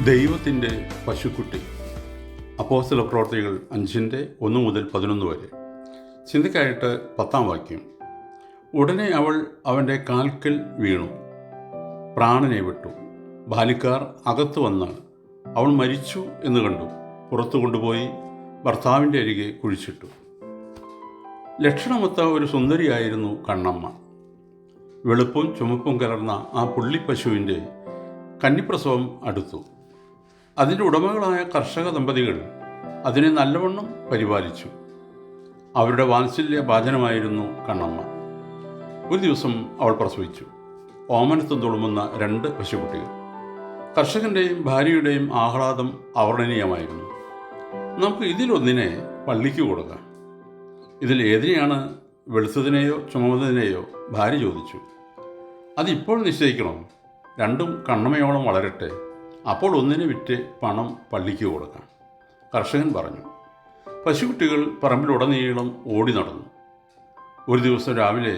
ദൈവത്തിൻ്റെ പശുക്കുട്ടി. അപ്പോസ്തല പ്രവർത്തികൾ 5:1-11 വരെ. ചിന്തയ്ക്കായിട്ട് 10-ാം വാക്യം. ഉടനെ അവൾ അവൻ്റെ കാൽക്കൽ വീണു, പ്രാണനെ വിട്ടു. ബാലിക്കാർ അകത്ത് വന്ന് അവൾ മരിച്ചു എന്ന് കണ്ടു. പുറത്തു കൊണ്ടുപോയി ഭർത്താവിൻ്റെ അരികെ കുഴിച്ചിട്ടു. ലക്ഷണമൊത്ത ഒരു സുന്ദരിയായിരുന്നു കണ്ണമ്മ. വെളുപ്പും ചുമപ്പും കലർന്ന ആ പുള്ളിപ്പശുവിൻ്റെ കന്നിപ്രസവം അടുത്തു. അതിൻ്റെ ഉടമകളായ കർഷക ദമ്പതികൾ അതിനെ നല്ലവണ്ണം പരിപാലിച്ചു. അവരുടെ വാത്സല്യ ഭാജനമായിരുന്നു കണ്ണമ്മ. ഒരു ദിവസം അവൾ പ്രസവിച്ചു. ഓമനത്വം തുളുമ്പുന്ന 2 പശുക്കുട്ടികൾ. കർഷകൻ്റെയും ഭാര്യയുടെയും ആഹ്ലാദം അവർണ്ണനീയമായിരുന്നു. നമുക്ക് ഇതിലൊന്നിനെ പള്ളിക്ക് കൊടുക്കാം. ഇതിൽ ഏതിനെയാണ്, വെളുത്തതിനെയോ ചുമന്നതിനെയോ? ഭാര്യ ചോദിച്ചു. അതിപ്പോൾ നിശ്ചയിക്കണോ? രണ്ടും കണ്ണമ്മയോളം വളരട്ടെ, അപ്പോൾ ഒന്നിനെ വിറ്റ് പണം പള്ളിക്ക് കൊടുക്കാം, കർഷകൻ പറഞ്ഞു. പശുക്കുട്ടികൾ പറമ്പിലുടനീളം ഓടി നടന്നു. ഒരു ദിവസം രാവിലെ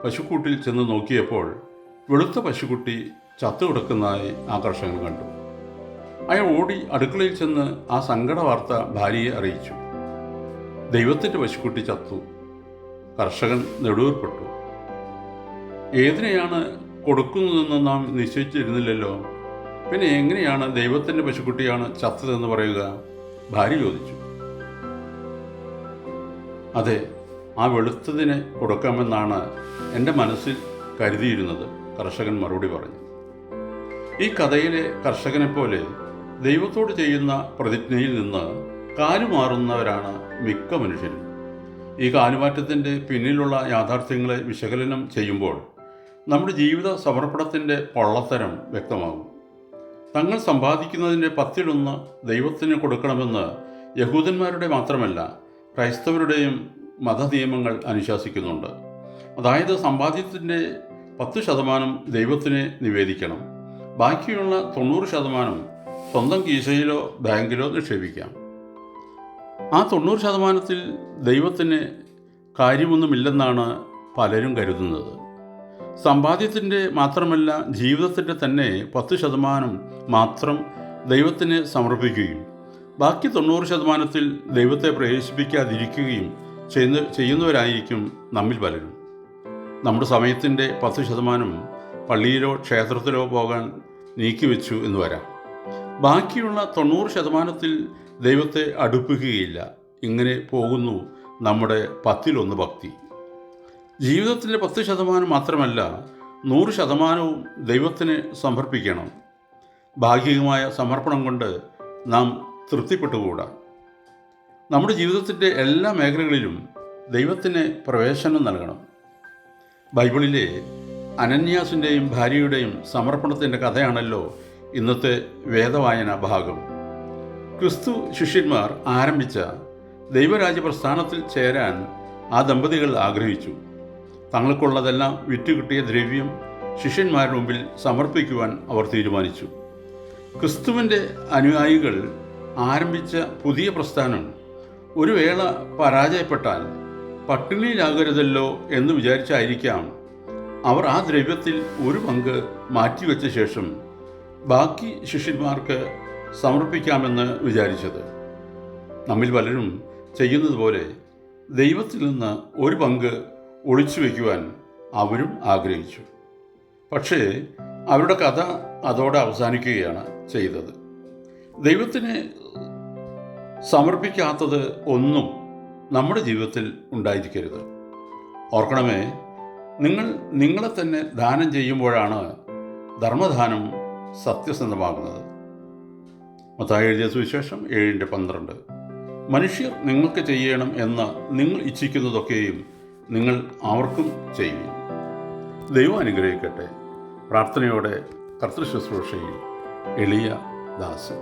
പശുക്കൂട്ടിൽ ചെന്ന് നോക്കിയപ്പോൾ വെളുത്ത പശുക്കുട്ടി ചത്തുകിടക്കുന്നതായി ആ കർഷകൻ കണ്ടു. അയാൾ ഓടി അടുക്കളയിൽ ചെന്ന് ആ സങ്കട വാർത്ത ഭാര്യയെ അറിയിച്ചു. ദൈവത്തിൻ്റെ പശുക്കുട്ടി ചത്തു. കർഷകൻ നെടുവീർപ്പെട്ടു. ഏതിനെയാണ് കൊടുക്കുന്നതെന്ന് നാം നിശ്ചയിച്ചിരുന്നില്ലല്ലോ, പിന്നെ എങ്ങനെയാണ് ദൈവത്തിൻ്റെ പശുക്കുട്ടിയാണ് ചത്തതെന്ന് പറയുക? ഭാര്യ ചോദിച്ചു. അതെ, ആ വെളുത്തതിനെ കൊടുക്കാമെന്നാണ് എൻ്റെ മനസ്സിൽ കരുതിയിരുന്നത്, കർഷകൻ മറുപടി പറഞ്ഞു. ഈ കഥയിലെ കർഷകനെപ്പോലെ ദൈവത്തോട് ചെയ്യുന്ന പ്രതിജ്ഞയിൽ നിന്ന് കാലുമാറുന്നവരാണ് മിക്ക മനുഷ്യരും. ഈ കാലുമാറ്റത്തിൻ്റെ പിന്നിലുള്ള യാഥാർത്ഥ്യങ്ങളെ വിശകലനം ചെയ്യുമ്പോൾ നമ്മുടെ ജീവിത സമർപ്പണത്തിൻ്റെ പൊള്ളത്തരം വ്യക്തമാകും. തങ്ങൾ സമ്പാദിക്കുന്നതിൻ്റെ 10-1 ദൈവത്തിന് കൊടുക്കണമെന്ന് യഹൂദന്മാരുടെ മാത്രമല്ല ക്രൈസ്തവരുടെയും മതനിയമങ്ങൾ അനുശാസിക്കുന്നുണ്ട്. അതായത് സമ്പാദ്യത്തിൻ്റെ 10% ദൈവത്തിന് നിവേദിക്കണം. ബാക്കിയുള്ള 90% സ്വന്തം കീശയിലോ ബാങ്കിലോ നിക്ഷേപിക്കാം. ആ 90%-ൽ ദൈവത്തിന് കാര്യമൊന്നുമില്ലെന്നാണ് പലരും കരുതുന്നത്. സമ്പാദ്യത്തിൻ്റെ മാത്രമല്ല, ജീവിതത്തിൻ്റെ തന്നെ 10% മാത്രം ദൈവത്തിന് സമർപ്പിക്കുകയും ബാക്കി 90%-ൽ ദൈവത്തെ പ്രവേശിപ്പിക്കാതിരിക്കുകയും ചെയ്യുന്നവരായിരിക്കും നമ്മിൽ പലരും. നമ്മുടെ സമയത്തിൻ്റെ 10% പള്ളിയിലോ ക്ഷേത്രത്തിലോ പോകാൻ നീക്കിവെച്ചു എന്ന് വരാം. ബാക്കിയുള്ള 90%-ൽ ദൈവത്തെ അടുപ്പിക്കുകയില്ല. ഇങ്ങനെ പോകുന്നു നമ്മുടെ 10-1 ഭക്തി. ജീവിതത്തിൻ്റെ 10% മാത്രമല്ല, 100% ദൈവത്തിന് സമർപ്പിക്കണം. ഭാഗികമായ സമർപ്പണം കൊണ്ട് നാം തൃപ്തിപ്പെട്ടുകൂടാ. നമ്മുടെ ജീവിതത്തിൻ്റെ എല്ലാ മേഖലകളിലും ദൈവത്തിന് പ്രവേശനം നൽകണം. ബൈബിളിലെ അനന്യാസിൻ്റെയും ഭാര്യയുടെയും സമർപ്പണത്തിൻ്റെ കഥയാണല്ലോ ഇന്നത്തെ വേദവായന ഭാഗം. ക്രിസ്തു ശിഷ്യന്മാർ ആരംഭിച്ച ദൈവരാജ്യ പ്രസ്ഥാനത്തിൽ ചേരാൻ ആ ദമ്പതികൾ ആഗ്രഹിച്ചു. തങ്ങൾക്കുള്ളതെല്ലാം വിറ്റുകിട്ടിയ ദ്രവ്യം ശിഷ്യന്മാരുടെ മുമ്പിൽ സമർപ്പിക്കുവാൻ അവർ തീരുമാനിച്ചു. ക്രിസ്തുവിൻ്റെ അനുയായികൾ ആരംഭിച്ച പുതിയ പ്രസ്ഥാനം ഒരു വേള പരാജയപ്പെട്ടാൽ പട്ടിണിയിലാകരുതല്ലോ എന്ന് വിചാരിച്ചായിരിക്കാം അവർ ആ ദ്രവ്യത്തിൽ ഒരു പങ്ക് മാറ്റിവെച്ച ശേഷം ബാക്കി ശിഷ്യന്മാർക്ക് സമർപ്പിക്കാമെന്ന് വിചാരിച്ചത്. നമ്മിൽ പലരും ചെയ്യുന്നത് പോലെ ദൈവത്തിൽ നിന്ന് ഒരു പങ്ക് ഒളിച്ചു വയ്ക്കുവാൻ അവരും ആഗ്രഹിച്ചു. പക്ഷേ അവരുടെ കഥ അതോടെ അവസാനിക്കുകയാണ് ചെയ്തത്. ദൈവത്തിന് സമർപ്പിക്കാത്തത് ഒന്നും നമ്മുടെ ജീവിതത്തിൽ ഉണ്ടായിരിക്കരുത്. ഓർക്കണമേ, നിങ്ങളെ തന്നെ ദാനം ചെയ്യുമ്പോഴാണ് ധർമ്മദാനം സത്യസന്ധമാകുന്നത്. മത്തായി എഴുതിയ സുവിശേഷം 7:12. മനുഷ്യർ നിങ്ങൾക്ക് ചെയ്യണം എന്ന് നിങ്ങൾ ഇച്ഛിക്കുന്നതൊക്കെയും നിങ്ങൾ അവർക്കും ചെയ്യുകയും. ദൈവം അനുഗ്രഹിക്കട്ടെ. പ്രാർത്ഥനയോടെ കർത്തൃശുശ്രൂഷയിൽ എളിയ ദാസൻ.